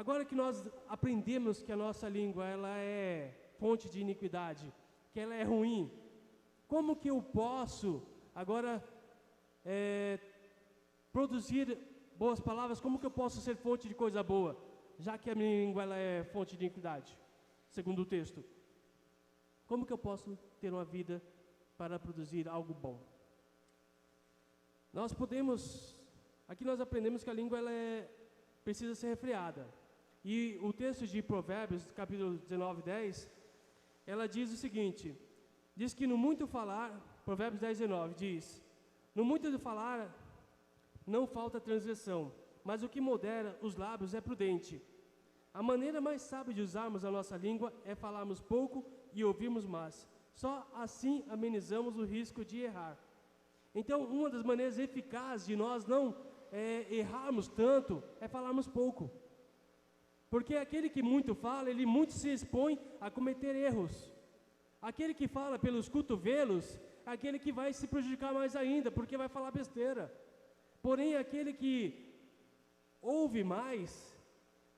Agora que nós aprendemos que a nossa língua ela é fonte de iniquidade, que ela é ruim, como que eu posso agora produzir boas palavras? Como que eu posso ser fonte de coisa boa, já que a minha língua ela é fonte de iniquidade, segundo o texto? Como que eu posso ter uma vida para produzir algo bom? Nós podemos, aqui nós aprendemos que a língua ela precisa ser refreada. E o texto de Provérbios, capítulo 19, 10, ela diz o seguinte, diz que no muito falar, Provérbios 10, 19, diz, no muito de falar não falta transgressão, mas o que modera os lábios é prudente. A maneira mais sábia de usarmos a nossa língua é falarmos pouco e ouvirmos mais. Só assim amenizamos o risco de errar. Então, uma das maneiras eficazes de nós não errarmos tanto é falarmos pouco. Porque aquele que muito fala, ele muito se expõe a cometer erros. Aquele que fala pelos cotovelos, é aquele que vai se prejudicar mais ainda, porque vai falar besteira. Porém, aquele que ouve mais,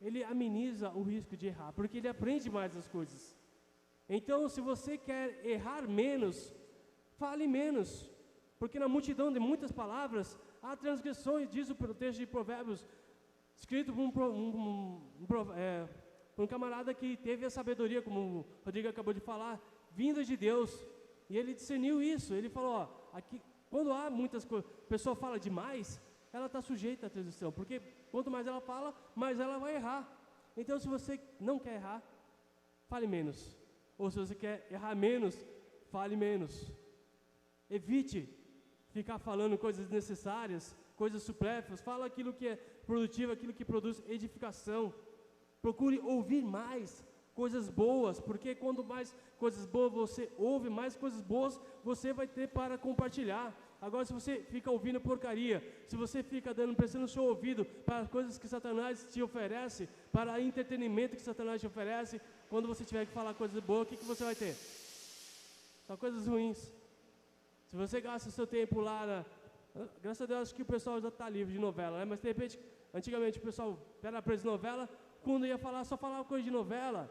ele ameniza o risco de errar, porque ele aprende mais as coisas. Então, se você quer errar menos, fale menos, porque na multidão de muitas palavras, há transgressões, diz o texto de Provérbios, escrito por um camarada que teve a sabedoria, como o Rodrigo acabou de falar, vinda de Deus, e ele discerniu isso. Ele falou, aqui, quando há muitas coisas, a pessoa fala demais, ela está sujeita à transição, porque quanto mais ela fala, mais ela vai errar. Então, se você não quer errar, fale menos, ou se você quer errar menos, fale menos. Evite ficar falando coisas desnecessárias, coisas supérfluas. Fala aquilo que é produtivo, aquilo que produz edificação. Procure ouvir mais coisas boas, porque quanto mais coisas boas você ouve, mais coisas boas você vai ter para compartilhar. Agora, se você fica ouvindo porcaria, se você fica prestando o seu ouvido para coisas que Satanás te oferece, para entretenimento que Satanás te oferece, quando você tiver que falar coisas boas, o que você vai ter? Só coisas ruins. Se você gasta o seu tempo lá, graças a Deus, acho que o pessoal já está livre de novela, né? Mas de repente, antigamente o pessoal era preso de novela, quando ia falar, só falava coisa de novela.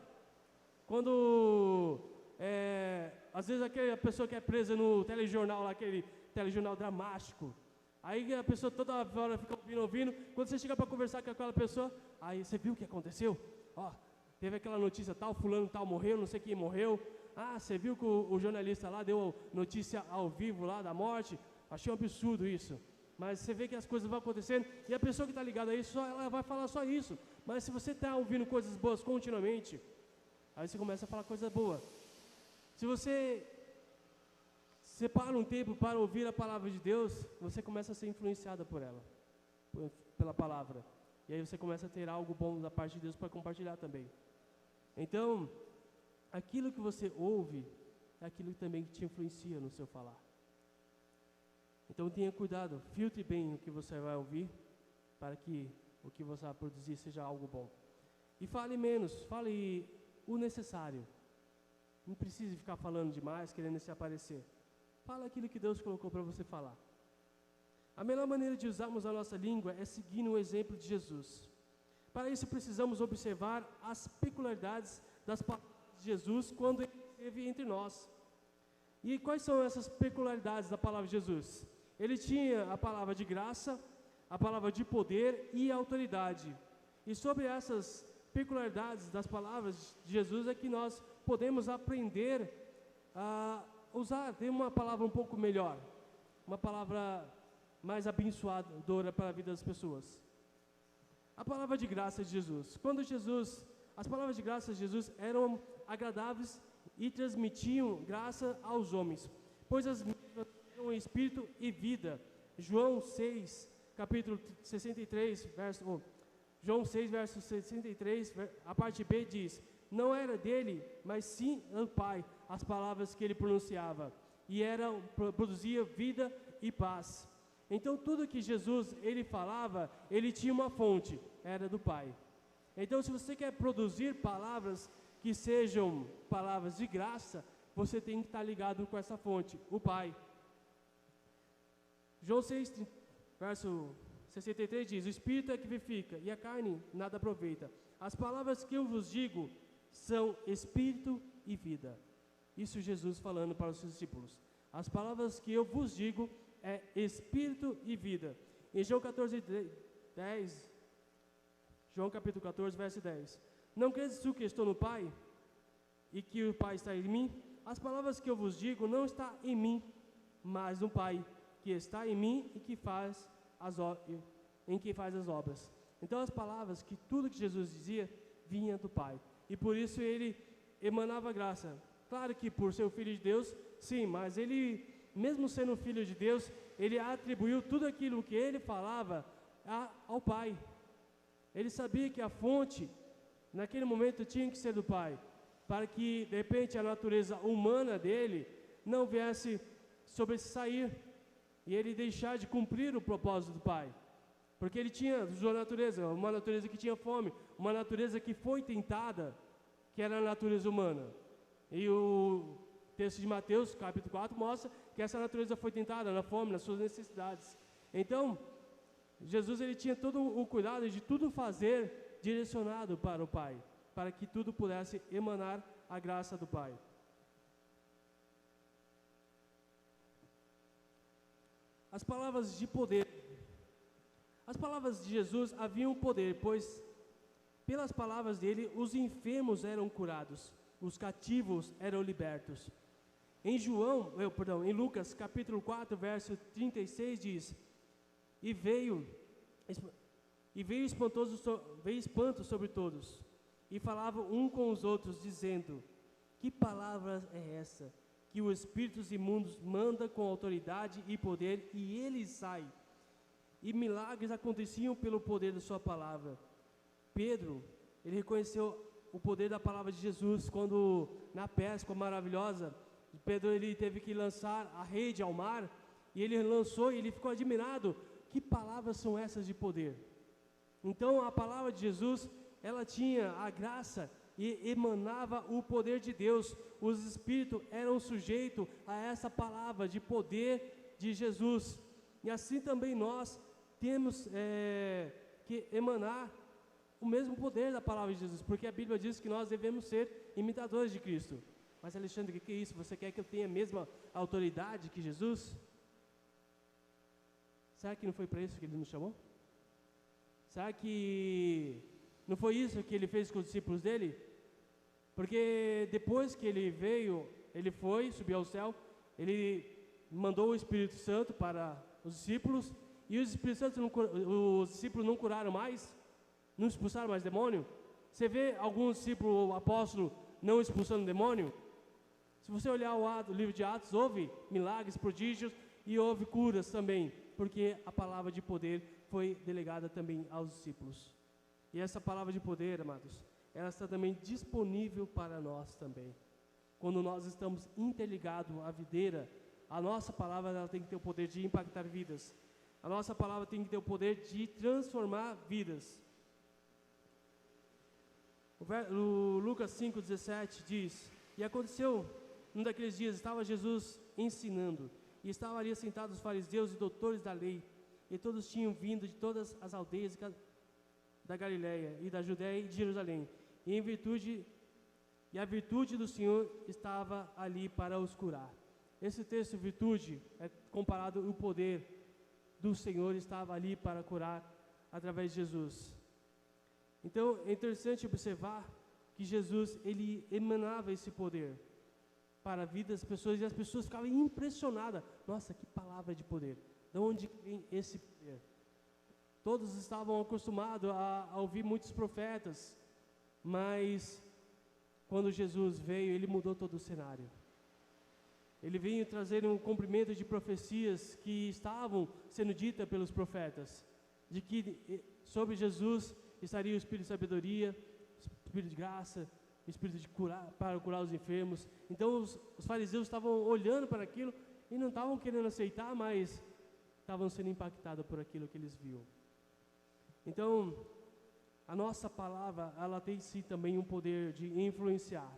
Quando, às vezes a pessoa que é presa no telejornal, lá, aquele telejornal dramático, aí a pessoa toda hora fica ouvindo, quando você chega para conversar com aquela pessoa, aí você viu o que aconteceu? Ó, teve aquela notícia tal, fulano tal morreu, não sei quem morreu. Ah, você viu que o jornalista lá deu notícia ao vivo lá da morte? Achei um absurdo isso. Mas você vê que as coisas vão acontecendo e a pessoa que está ligada a isso, ela vai falar só isso. Mas se você está ouvindo coisas boas continuamente, aí você começa a falar coisa boa. Se você separa um tempo para ouvir a palavra de Deus, você começa a ser influenciada por ela, pela palavra. E aí você começa a ter algo bom da parte de Deus para compartilhar também. Então, aquilo que você ouve é aquilo também que te influencia no seu falar. Então tenha cuidado, filtre bem o que você vai ouvir, para que o que você vai produzir seja algo bom. E fale menos, fale o necessário. Não precise ficar falando demais, querendo se aparecer. Fala aquilo que Deus colocou para você falar. A melhor maneira de usarmos a nossa língua é seguindo o exemplo de Jesus. Para isso precisamos observar as peculiaridades das palavras de Jesus quando ele esteve entre nós. E quais são essas peculiaridades da palavra de Jesus? Ele tinha a palavra de graça, a palavra de poder e autoridade. E sobre essas peculiaridades das palavras de Jesus é que nós podemos aprender a usar, ter uma palavra um pouco melhor, uma palavra mais abençoadora para a vida das pessoas. A palavra de graça de Jesus. As palavras de graça de Jesus eram agradáveis e transmitiam graça aos homens, pois as mesmas eram espírito e vida. João 6, capítulo 63, João 6, verso 63, a parte B diz: não era dele, mas sim do Pai, as palavras que ele pronunciava, e produzia vida e paz. Então tudo que Jesus ele falava, ele tinha uma fonte, era do Pai. Então se você quer produzir palavras que sejam palavras de graça, você tem que estar ligado com essa fonte, o Pai. João 6, verso 63 diz: o Espírito é que vivifica, e a carne nada aproveita. As palavras que eu vos digo são Espírito e vida. Isso Jesus falando para os seus discípulos. As palavras que eu vos digo é Espírito e vida. Em João 14, 10, João capítulo 14, verso 10. Não credes tu que estou no Pai, e que o Pai está em mim? As palavras que eu vos digo não está em mim, mas no Pai, que está em mim e que faz as obras. Então as palavras, que tudo que Jesus dizia, vinha do Pai. E por isso ele emanava graça. Claro que por ser o Filho de Deus, sim, mas ele, mesmo sendo Filho de Deus, ele atribuiu tudo aquilo que ele falava ao Pai. Ele sabia que a fonte, naquele momento, tinha que ser do Pai, para que, de repente, a natureza humana dele não viesse sobressair e ele deixar de cumprir o propósito do Pai. Porque ele tinha sua natureza, uma natureza que tinha fome, uma natureza que foi tentada, que era a natureza humana. E o texto de Mateus, capítulo 4, mostra que essa natureza foi tentada na fome, nas suas necessidades. Então, Jesus ele tinha todo o cuidado de tudo fazer direcionado para o Pai, para que tudo pudesse emanar a graça do Pai. As palavras de poder. As palavras de Jesus haviam poder, pois pelas palavras dele os enfermos eram curados, os cativos eram libertos. Em Lucas capítulo 4, verso 36 diz: E veio espanto sobre todos, e falavam um com os outros, dizendo: Que palavra é essa? Que os espíritos imundos manda com autoridade e poder, e eles saem. E milagres aconteciam pelo poder da sua palavra. Pedro, ele reconheceu o poder da palavra de Jesus, quando na pesca maravilhosa, Pedro ele teve que lançar a rede ao mar, e ele lançou e ele ficou admirado. Que palavras são essas de poder? Então a palavra de Jesus, ela tinha a graça e emanava o poder de Deus. Os espíritos eram sujeitos a essa palavra de poder de Jesus. E assim também nós temos que emanar o mesmo poder da palavra de Jesus, porque a Bíblia diz que nós devemos ser imitadores de Cristo. Mas Alexandre, o que é isso? Você quer que eu tenha a mesma autoridade que Jesus? Será que não foi para isso que ele nos chamou? Será que não foi isso que ele fez com os discípulos dele? Porque depois que ele veio, ele subiu ao céu, ele mandou o Espírito Santo para os discípulos, e os discípulos não curaram mais, não expulsaram mais demônio. Você vê alguns discípulos, o apóstolo, não expulsando demônio? Se você olhar o livro de Atos, houve milagres, prodígios e houve curas também, porque a palavra de poder foi delegada também aos discípulos. E essa palavra de poder, amados, ela está também disponível para nós também. Quando nós estamos interligados à videira, a nossa palavra ela tem que ter o poder de impactar vidas. A nossa palavra tem que ter o poder de transformar vidas. O Lucas 5,17 diz: E aconteceu, num daqueles dias, estava Jesus ensinando, e estavam ali sentados os fariseus e doutores da lei, e todos tinham vindo de todas as aldeias da Galiléia e da Judéia e de Jerusalém, e a virtude do Senhor estava ali para os curar. Esse texto, virtude, é comparado ao poder do Senhor estava ali para curar através de Jesus. Então é interessante observar que Jesus ele emanava esse poder para a vida das pessoas, e as pessoas ficavam impressionadas. Nossa, que palavra de poder! De onde vem esse poder? Todos estavam acostumados a ouvir muitos profetas, mas quando Jesus veio, ele mudou todo o cenário. Ele veio trazer um cumprimento de profecias que estavam sendo ditas pelos profetas, de que sobre Jesus estaria o Espírito de sabedoria, o Espírito de graça, o Espírito de curar, para curar os enfermos. Então os fariseus estavam olhando para aquilo e não estavam querendo aceitar, mas estavam sendo impactados por aquilo que eles viam. Então, a nossa palavra, ela tem sim também um poder de influenciar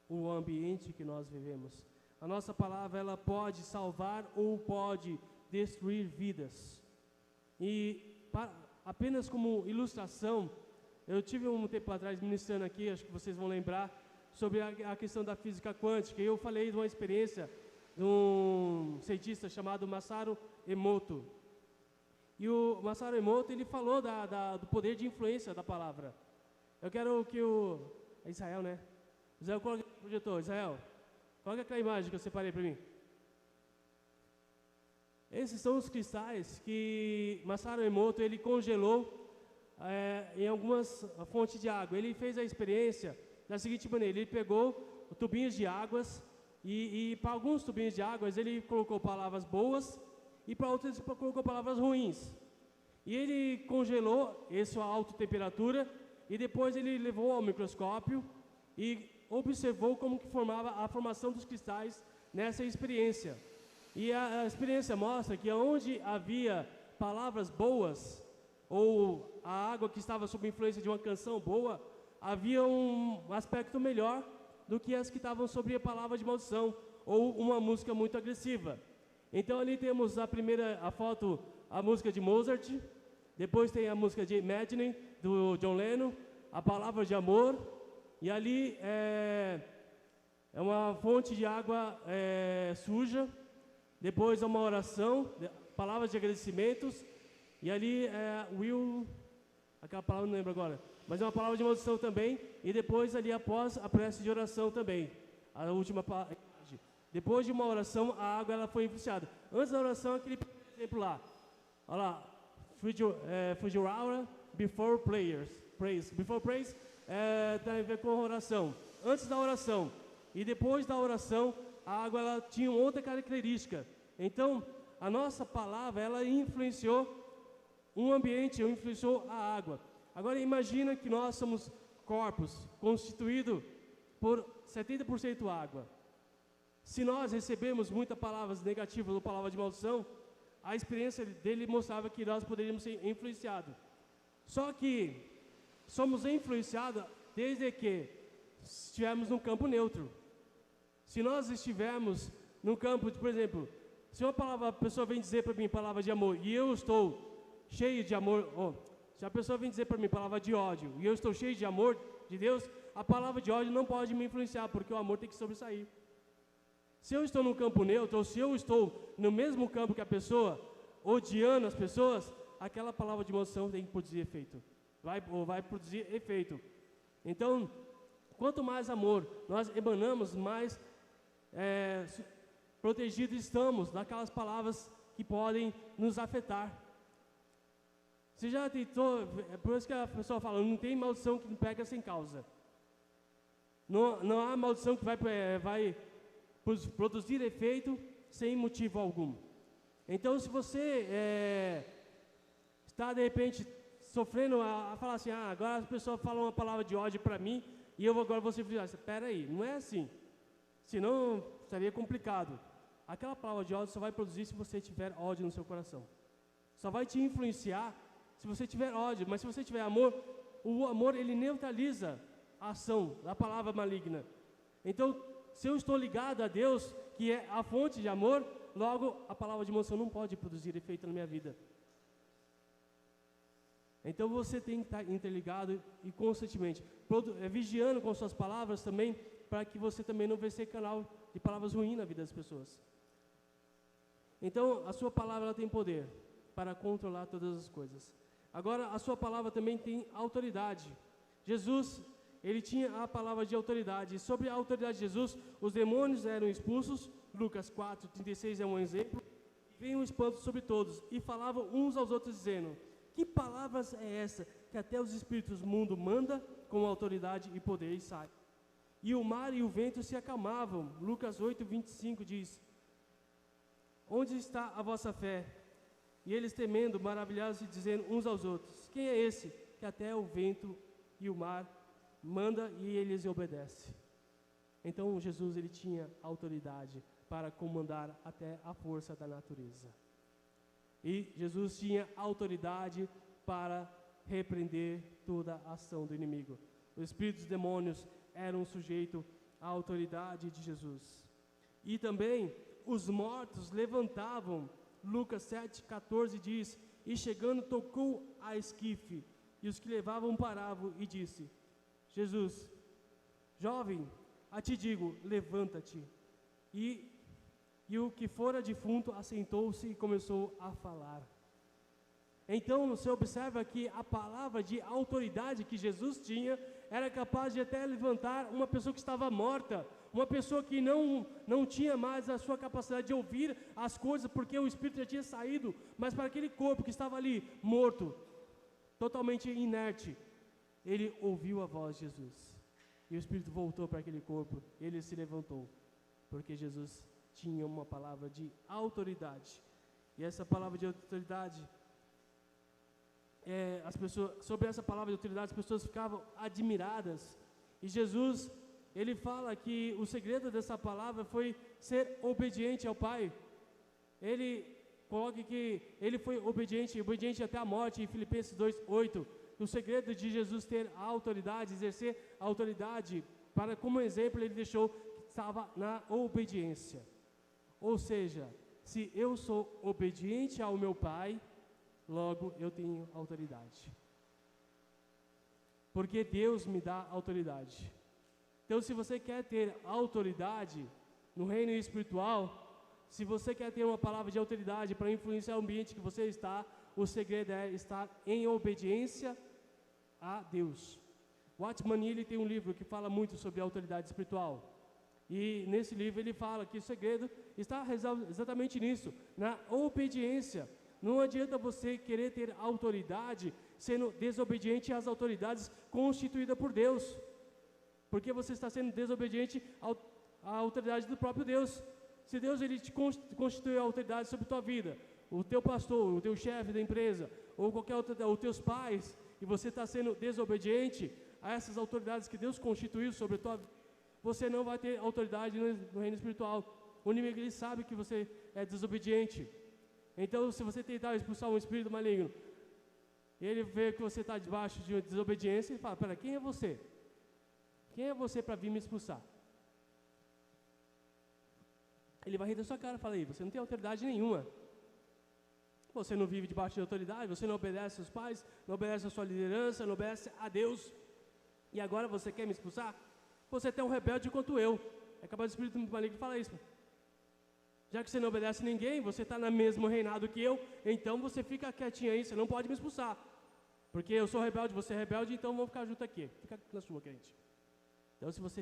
o ambiente que nós vivemos. A nossa palavra, ela pode salvar ou pode destruir vidas. E apenas como ilustração, eu tive um tempo atrás ministrando aqui, acho que vocês vão lembrar, sobre a questão da física quântica, e eu falei de uma experiência de um cientista chamado Masaru Emoto. E o Masaru Emoto, ele falou do poder de influência da palavra. Eu quero que é Israel, né? Israel, coloca o projetor. Israel, coloca aquela imagem que eu separei para mim. Esses são os cristais que Masaru Emoto, ele congelou em algumas fontes de água. Ele fez a experiência da seguinte maneira: ele pegou tubinhos de águas e para alguns tubinhos de águas ele colocou palavras boas e para outros ele colocou palavras ruins. E ele congelou isso a alta temperatura e depois ele levou ao microscópio e observou como que formava a formação dos cristais nessa experiência. E a experiência mostra que onde havia palavras boas, ou a água que estava sob influência de uma canção boa, havia um aspecto melhor do que as que estavam sob a palavra de maldição, ou uma música muito agressiva. Então ali temos a foto, a música de Mozart, depois tem a música de Imagine, do John Lennon, a palavra de amor, e ali é uma fonte de água suja, depois uma oração, palavras de agradecimentos, e ali aquela palavra não lembro agora, mas é uma palavra de maldição também, e depois ali após a prece de oração também, a última parte. Depois de uma oração, a água ela foi influenciada. Antes da oração, aquele exemplo lá, olha lá, Fujiwara, before praise. Before praise tem a ver com a oração. Antes da oração e depois da oração, a água ela tinha outra característica. Então, a nossa palavra, ela influenciou um ambiente, influenciou a água. Agora, imagina que nós somos corpos constituídos por 70% água. Se nós recebemos muitas palavras negativas ou palavras de maldição, a experiência dele mostrava que nós poderíamos ser influenciados. Só que somos influenciados desde que estivermos num campo neutro. Se nós estivermos num campo, por exemplo, se a pessoa vem dizer para mim palavra de amor e eu estou cheio de amor, se a pessoa vem dizer para mim palavra de ódio e eu estou cheio de amor de Deus, a palavra de ódio não pode me influenciar, porque o amor tem que sobressair. Se eu estou no campo neutro, ou se eu estou no mesmo campo que a pessoa, odiando as pessoas, aquela palavra de maldição tem que produzir efeito. Vai produzir efeito. Então, quanto mais amor nós emanamos, mais protegidos estamos daquelas palavras que podem nos afetar. Você já tentou, por isso que a pessoa fala, não tem maldição que não pega sem causa. Não há maldição que vai produzir efeito sem motivo algum. Então, se você está, de repente, sofrendo a falar assim, agora as pessoas falam uma palavra de ódio para mim, e eu agora vou ser influenciado. Espera aí, não é assim. Senão, estaria complicado. Aquela palavra de ódio só vai produzir se você tiver ódio no seu coração. Só vai te influenciar se você tiver ódio, mas se você tiver amor, o amor, ele neutraliza a ação da palavra maligna. Então, se eu estou ligado a Deus, que é a fonte de amor, logo a palavra de maldição não pode produzir efeito na minha vida. Então você tem que estar interligado e constantemente, vigiando com suas palavras também, para que você também não venha ser canal de palavras ruins na vida das pessoas. Então a sua palavra ela tem poder para controlar todas as coisas. Agora a sua palavra também tem autoridade. Jesus, ele tinha a palavra de autoridade, e sobre a autoridade de Jesus, os demônios eram expulsos. Lucas 4:36 é um exemplo. Veio um espanto sobre todos, e falavam uns aos outros, dizendo: que palavras é essa, que até os espíritos do mundo manda com autoridade e poder e sai? E o mar e o vento se acalmavam. Lucas 8:25 diz: onde está a vossa fé? E eles temendo, maravilhados, e dizendo uns aos outros: quem é esse, que até o vento e o mar manda e eles obedecem? Então Jesus, ele tinha autoridade para comandar até a força da natureza. E Jesus tinha autoridade para repreender toda a ação do inimigo. Os espíritos demônios eram sujeitos à autoridade de Jesus. E também os mortos levantavam. Lucas 7:14 diz: e chegando tocou a esquife, e os que levavam paravam, e disse: Jesus, jovem, a ti digo, levanta-te. E o que fora defunto assentou-se e começou a falar. Então você observa que a palavra de autoridade que Jesus tinha era capaz de até levantar uma pessoa que estava morta, uma pessoa que não tinha mais a sua capacidade de ouvir as coisas, porque o Espírito já tinha saído, mas para aquele corpo que estava ali, morto, totalmente inerte, ele ouviu a voz de Jesus, e o Espírito voltou para aquele corpo, ele se levantou, porque Jesus tinha uma palavra de autoridade, e essa palavra de autoridade, sobre essa palavra de autoridade, as pessoas ficavam admiradas, e Jesus, ele fala que o segredo dessa palavra foi ser obediente ao Pai. Ele coloca que ele foi obediente até a morte, em Filipenses 2:8. O segredo de Jesus ter a autoridade, exercer a autoridade, como exemplo, ele deixou que estava na obediência. Ou seja, se eu sou obediente ao meu Pai, logo eu tenho autoridade. Porque Deus me dá autoridade. Então, se você quer ter autoridade no reino espiritual, se você quer ter uma palavra de autoridade para influenciar o ambiente que você está, o segredo é estar em obediência a Deus. Watchman Nee, ele tem um livro que fala muito sobre autoridade espiritual. E nesse livro ele fala que o segredo está exatamente nisso, na obediência. Não adianta você querer ter autoridade sendo desobediente às autoridades constituídas por Deus, porque você está sendo desobediente à autoridade do próprio Deus. Se Deus ele te constituiu a autoridade sobre a tua vida, o teu pastor, o teu chefe da empresa, ou qualquer outra, os teus pais, e você está sendo desobediente a essas autoridades que Deus constituiu sobre a tua vida, você não vai ter autoridade no reino espiritual. O inimigo ele sabe que você é desobediente. Então, se você tentar expulsar um espírito maligno, ele vê que você está debaixo de desobediência e fala: pera, quem é você? Quem é você para vir me expulsar? Ele vai rir da sua cara e fala: aí, você não tem autoridade nenhuma. Você não vive debaixo de autoridade, você não obedece aos pais, não obedece à sua liderança, não obedece a Deus. E agora você quer me expulsar? Você é tão rebelde quanto eu. É capaz do espírito maligno falar isso. Já que você não obedece a ninguém, você está no mesmo reinado que eu, então você fica quietinho aí, você não pode me expulsar. Porque eu sou rebelde, você é rebelde, então vamos ficar junto aqui. Fica na sua, crente. Então, se você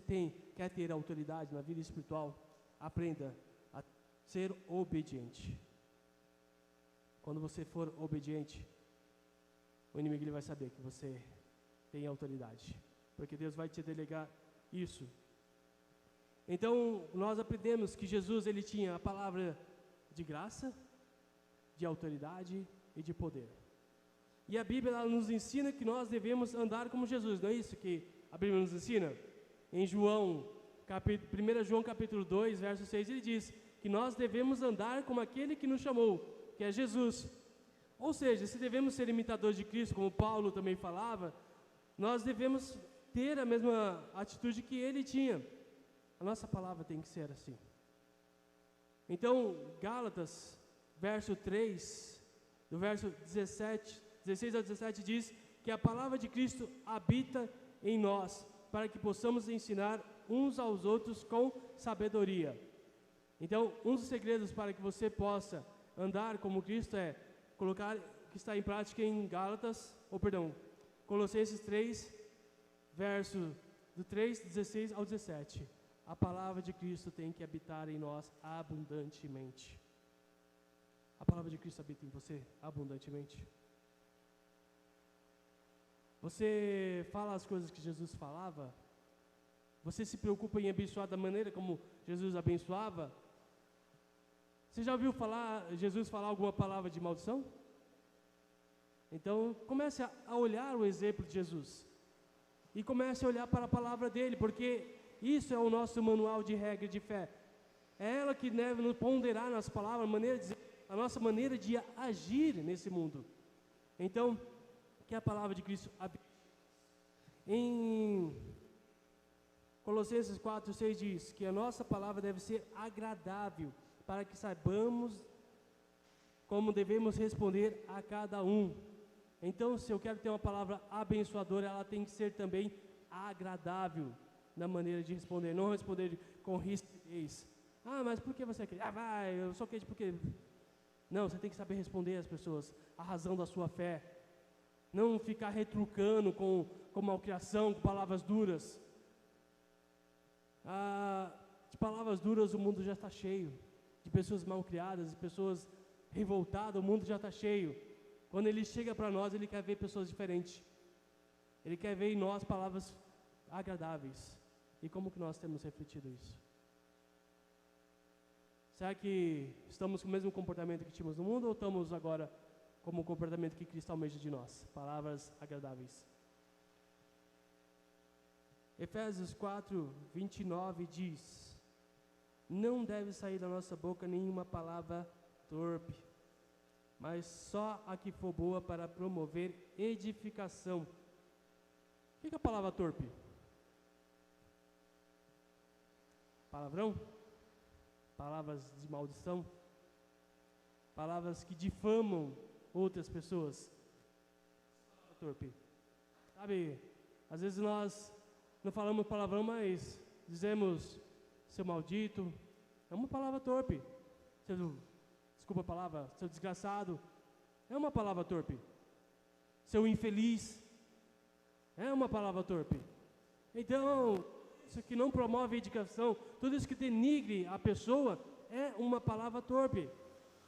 quer ter autoridade na vida espiritual, aprenda a ser obediente. Quando você for obediente, o inimigo ele vai saber que você tem autoridade, porque Deus vai te delegar isso. Então, nós aprendemos que Jesus ele tinha a palavra de graça, de autoridade e de poder. E a Bíblia ela nos ensina que nós devemos andar como Jesus, não é isso que a Bíblia nos ensina? Em 1 João capítulo 2, verso 6, ele diz que nós devemos andar como aquele que nos chamou, que é Jesus. Ou seja, se devemos ser imitadores de Cristo, como Paulo também falava, nós devemos ter a mesma atitude que ele tinha. A nossa palavra tem que ser assim. Então, Gálatas, verso 3, do verso 16 ao 17, diz que a palavra de Cristo habita em nós, para que possamos ensinar uns aos outros com sabedoria. Então, um dos segredos para que você possa andar como Cristo é colocar que está em prática em Colossenses 3, verso do 3, 16 ao 17. A palavra de Cristo tem que habitar em nós abundantemente. A palavra de Cristo habita em você abundantemente. Você fala as coisas que Jesus falava? Você se preocupa em abençoar da maneira como Jesus abençoava? Você já ouviu Jesus falar alguma palavra de maldição? Então, comece a olhar o exemplo de Jesus. E comece a olhar para a palavra dele, porque isso é o nosso manual de regra de fé. É ela que deve nos ponderar nas palavras, a nossa maneira de agir nesse mundo. Então, que a palavra de Cristo habite. Em Colossenses 4, 6 diz que a nossa palavra deve ser agradável, para que saibamos como devemos responder a cada um. Então, se eu quero ter uma palavra abençoadora, ela tem que ser também agradável na maneira de responder, não responder com rigidez. Ah, mas por que você é crente? Ah, vai, eu sou crente porque... Não, você tem que saber responder às pessoas, a razão da sua fé. Não ficar retrucando com malcriação, com palavras duras. De palavras duras o mundo já está cheio. De pessoas mal criadas, de pessoas revoltadas, o mundo já está cheio. Quando ele chega para nós, ele quer ver pessoas diferentes. Ele quer ver em nós palavras agradáveis. E como que nós temos refletido isso? Será que estamos com o mesmo comportamento que tínhamos no mundo ou estamos agora como o comportamento que Cristo almeja de nós? Palavras agradáveis. Efésios 4, 29 diz: não deve sair da nossa boca nenhuma palavra torpe, mas só a que for boa para promover edificação. O que é a palavra torpe? Palavrão? Palavras de maldição? Palavras que difamam outras pessoas? Torpe. Sabe, às vezes nós não falamos palavrão, mas dizemos seu maldito. É uma palavra torpe. Desculpa a palavra, seu desgraçado. É uma palavra torpe. Seu infeliz. É uma palavra torpe. Então, isso que não promove edificação, tudo isso que denigre a pessoa, é uma palavra torpe.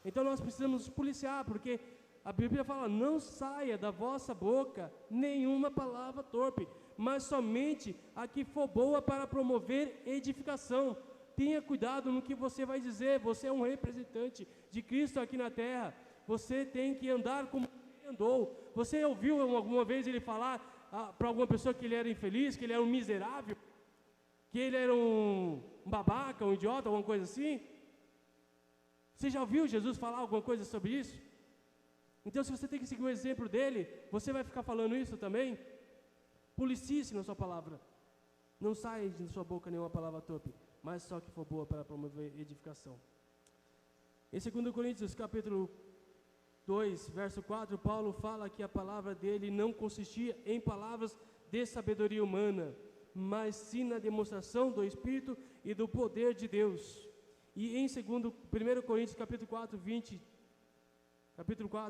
Então nós precisamos nos policiar, porque a Bíblia fala: não saia da vossa boca nenhuma palavra torpe, mas somente a que for boa para promover edificação. Tenha cuidado no que você vai dizer. Você é um representante de Cristo aqui na terra. Você tem que andar como ele andou. Você ouviu alguma vez ele falar para alguma pessoa que ele era infeliz, que ele era um miserável, que ele era um babaca, um idiota, alguma coisa assim? Você já ouviu Jesus falar alguma coisa sobre isso? Então, se você tem que seguir o exemplo dele, você vai ficar falando isso também? Policie-se na sua palavra. Não saia de sua boca nenhuma palavra torpe, mas só que for boa para promover edificação. Em 2 Coríntios, capítulo 2, verso 4, Paulo fala que a palavra dele não consistia em palavras de sabedoria humana, mas sim na demonstração do Espírito e do poder de Deus. E em 1 Coríntios, capítulo 4,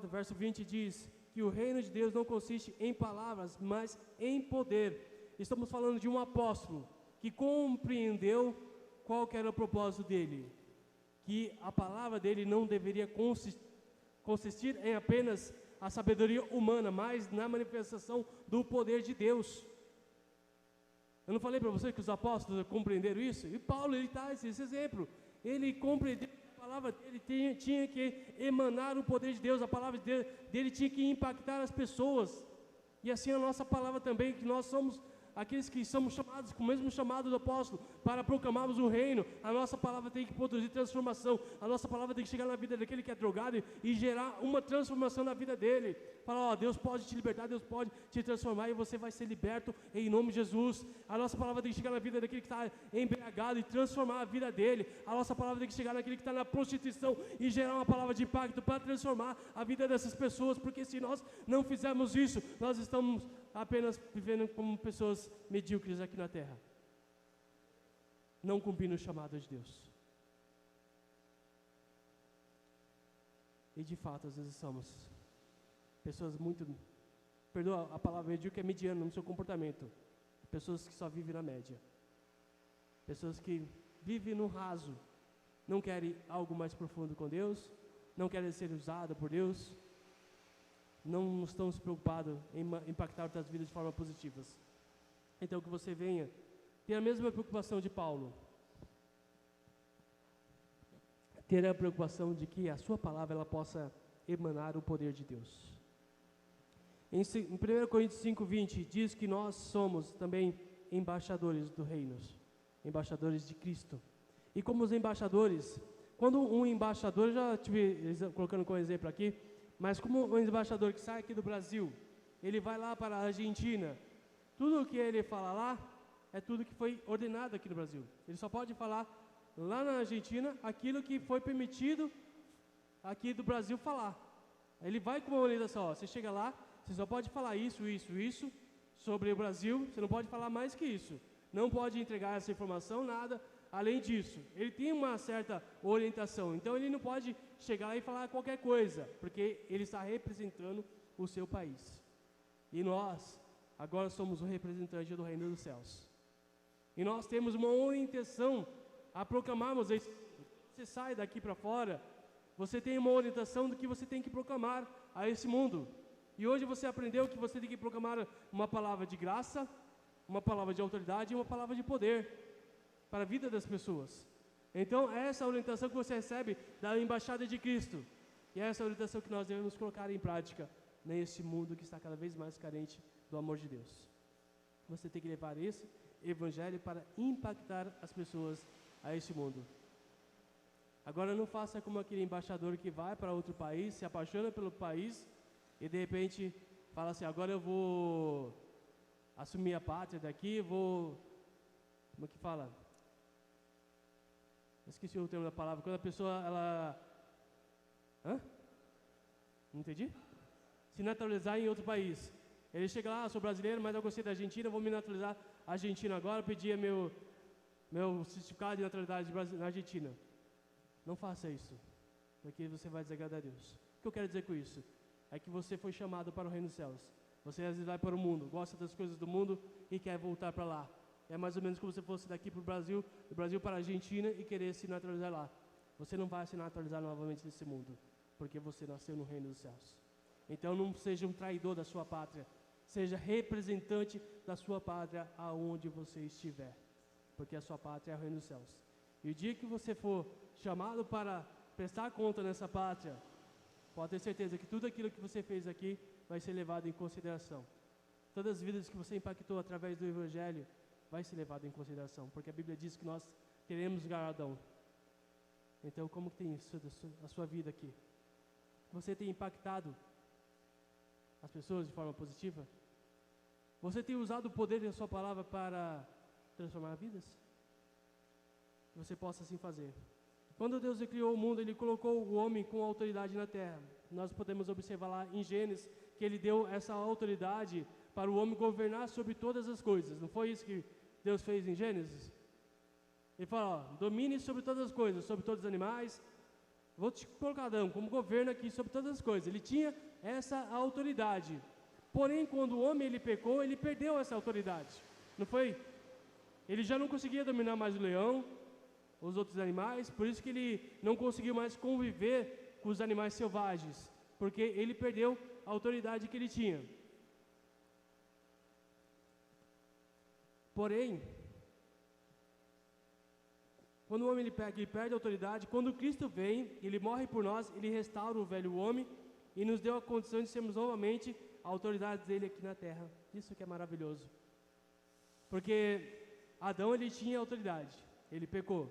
verso 20, diz que o reino de Deus não consiste em palavras, mas em poder. Estamos falando de um apóstolo que compreendeu qual que era o propósito dele, que a palavra dele não deveria consistir em apenas a sabedoria humana, mas na manifestação do poder de Deus. Eu não falei para você que os apóstolos compreenderam isso? E Paulo, ele traz esse exemplo. Ele compreendeu que a palavra dele tinha que emanar o poder de Deus, a palavra dele tinha que impactar as pessoas. E assim a nossa palavra também, que nós somos aqueles que somos chamados com o mesmo chamado do apóstolo para proclamarmos o reino. A nossa palavra tem que produzir transformação. A nossa palavra tem que chegar na vida daquele que é drogado e gerar uma transformação na vida dele. Falar: Deus pode te libertar, Deus pode te transformar e você vai ser liberto em nome de Jesus. A nossa palavra tem que chegar na vida daquele que está embriagado e transformar a vida dele. A nossa palavra tem que chegar naquele que está na prostituição e gerar uma palavra de impacto para transformar a vida dessas pessoas, porque se nós não fizermos isso, nós estamos apenas vivendo como pessoas medíocres aqui na terra, não cumprindo o chamado de Deus. E de fato, às vezes somos pessoas muito, perdoa a palavra medíocre, é mediano no seu comportamento, pessoas que só vivem na média, pessoas que vivem no raso, não querem algo mais profundo com Deus, não querem ser usados por Deus, não estão se preocupados em impactar outras vidas de forma positiva. Então que você venha ter a mesma preocupação de Paulo, ter a preocupação de que a sua palavra ela possa emanar o poder de Deus. Em 1 Coríntios 5:20 diz que nós somos também embaixadores do reino, embaixadores de Cristo. E como os embaixadores, quando um embaixador, já estive colocando como exemplo aqui, mas como um embaixador que sai aqui do Brasil, ele vai lá para a Argentina, tudo o que ele fala lá é tudo que foi ordenado aqui no Brasil. Ele só pode falar lá na Argentina aquilo que foi permitido aqui do Brasil falar. Ele vai com uma orientação, ó, você chega lá, você só pode falar isso sobre o Brasil, você não pode falar mais que isso. Não pode entregar essa informação, nada além disso. Ele tem uma certa orientação, então ele não pode chegar lá e falar qualquer coisa, porque ele está representando o seu país. E nós, agora somos o representante do reino dos céus. E nós temos uma orientação a proclamarmos isso. Você sai daqui para fora, você tem uma orientação do que você tem que proclamar a esse mundo. E hoje você aprendeu que você tem que proclamar uma palavra de graça, uma palavra de autoridade e uma palavra de poder para a vida das pessoas. Então, essa é a orientação que você recebe da Embaixada de Cristo. E essa é a orientação que nós devemos colocar em prática nesse mundo que está cada vez mais carente do amor de Deus. Você tem que levar esse evangelho para impactar as pessoas a esse mundo. Agora, não faça como aquele embaixador que vai para outro país, se apaixona pelo país e de repente fala assim, agora eu vou assumir a pátria daqui, vou... Como é que fala? Esqueci o termo da palavra. Quando a pessoa, ela... Não entendi? Se naturalizar em outro país. Ele chega lá, sou brasileiro, mas eu gostei da Argentina, vou me naturalizar argentino agora, pedir meu certificado de naturalidade na Argentina. Não faça isso, porque você vai desagradar a Deus. O que eu quero dizer com isso? É que você foi chamado para o reino dos céus. Você às vezes vai para o mundo, gosta das coisas do mundo e quer voltar para lá. É mais ou menos como se fosse daqui para o Brasil, do Brasil para a Argentina e querer se naturalizar lá. Você não vai se naturalizar novamente nesse mundo, porque você nasceu no reino dos céus. Então não seja um traidor da sua pátria, seja representante da sua pátria aonde você estiver, porque a sua pátria é o reino dos céus. E o dia que você for chamado para prestar conta nessa pátria, pode ter certeza que tudo aquilo que você fez aqui vai ser levado em consideração. Todas as vidas que você impactou através do Evangelho vai ser levado em consideração, porque a Bíblia diz que nós teremos galardão. Então, como que tem isso a sua vida aqui? Você tem impactado as pessoas de forma positiva? Você tem usado o poder da sua palavra para transformar vidas? Que você possa assim fazer. Quando Deus criou o mundo, Ele colocou o homem com autoridade na terra. Nós podemos observar lá em Gênesis que Ele deu essa autoridade para o homem governar sobre todas as coisas. Não foi isso que Deus fez em Gênesis? Ele fala, ó, domine sobre todas as coisas, sobre todos os animais. Vou te colocar Adão como governo aqui sobre todas as coisas. Ele tinha essa autoridade. Porém, quando o homem ele pecou, ele perdeu essa autoridade. Não foi? Ele já não conseguia dominar mais o leão, os outros animais, por isso que ele não conseguiu mais conviver com os animais selvagens, porque ele perdeu a autoridade que ele tinha. Porém, quando o homem ele perde a autoridade, quando Cristo vem, ele morre por nós, ele restaura o velho homem e nos deu a condição de sermos novamente a autoridade dele aqui na terra. Isso que é maravilhoso. Porque Adão ele tinha autoridade, ele pecou,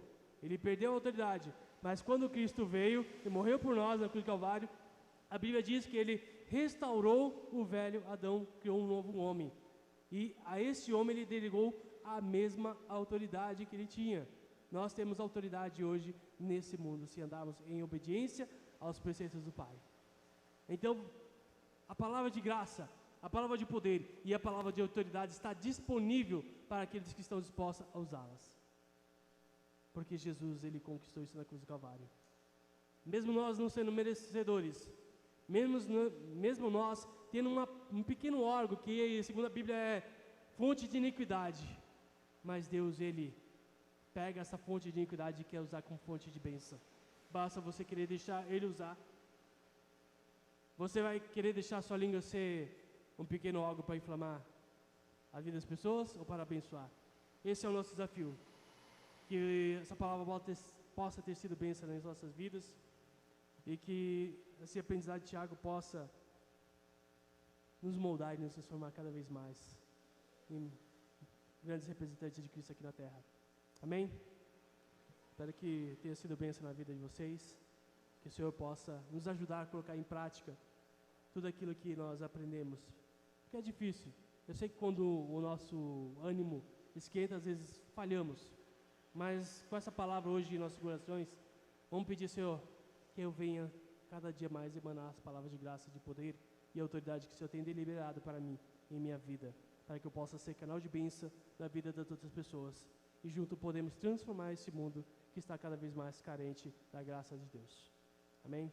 ele perdeu a autoridade, mas quando Cristo veio e morreu por nós na cruz do Calvário, a Bíblia diz que ele restaurou o velho Adão, criou um novo homem. E a esse homem ele delegou a mesma autoridade que ele tinha. Nós temos autoridade hoje nesse mundo, se andarmos em obediência aos preceitos do Pai. Então, a palavra de graça, a palavra de poder e a palavra de autoridade está disponível para aqueles que estão dispostos a usá-las. Porque Jesus, ele conquistou isso na cruz do Calvário. Mesmo nós não sendo merecedores, mesmo nós tendo um pequeno órgão que, segundo a Bíblia, é fonte de iniquidade, mas Deus, ele pega essa fonte de iniquidade e quer usar como fonte de bênção. Basta você querer deixar ele usar. Você vai querer deixar sua língua ser um pequeno órgão para inflamar a vida das pessoas ou para abençoar? Esse é o nosso desafio. Que essa palavra possa ter sido bênção nas nossas vidas e que esse aprendizado de Tiago possa nos moldar e nos transformar cada vez mais em grandes representantes de Cristo aqui na terra. Amém? Espero que tenha sido bênção na vida de vocês, que o Senhor possa nos ajudar a colocar em prática tudo aquilo que nós aprendemos, porque é difícil. Eu sei que quando o nosso ânimo esquenta, às vezes falhamos, mas com essa palavra hoje em nossos corações, vamos pedir, Senhor, que eu venha cada dia mais emanar as palavras de graça, de poder e autoridade que o Senhor tem deliberado para mim em minha vida, para que eu possa ser canal de bênção na vida das outras pessoas. E junto podemos transformar esse mundo que está cada vez mais carente da graça de Deus. Amém?